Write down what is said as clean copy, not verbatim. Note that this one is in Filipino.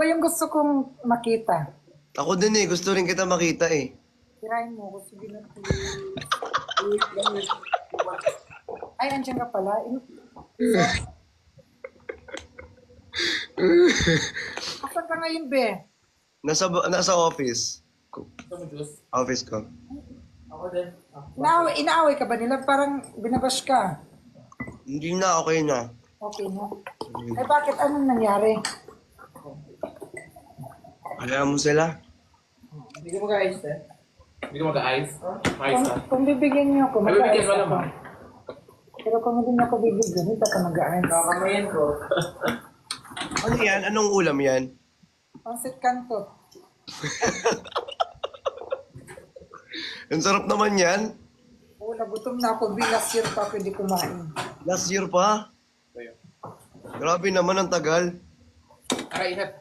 Ito yung gusto kong makita. Ako din eh, gusto rin kita makita eh. Tirahin mo ako. Sige na. Ay, andyan ka pala. Asan ka ngayon, be? Nasa office. Office ko. Inaaway ka ba nila? Parang binabash ka. Hindi na, okay na. Okay na. Ay, bakit? Anong nangyari? Alam mo sila? Hindi ka mag-ayos eh. Hindi ka mag-ayos? Ayos ka. Kung bibigyan niyo ako, Ay, bibigyan mag-aayos ko ako. naman. Pero kung hindi niyo ako bibigyan, hindi ka mag-aayos. Kakamayan ko. Ano yan? Anong ulam yan? Pansit kanto. Ang sarap naman yan. Oo, nagutom na ako. Last year pa pwede kumain. Last year pa. Grabe naman ang tagal. Ay, ingat.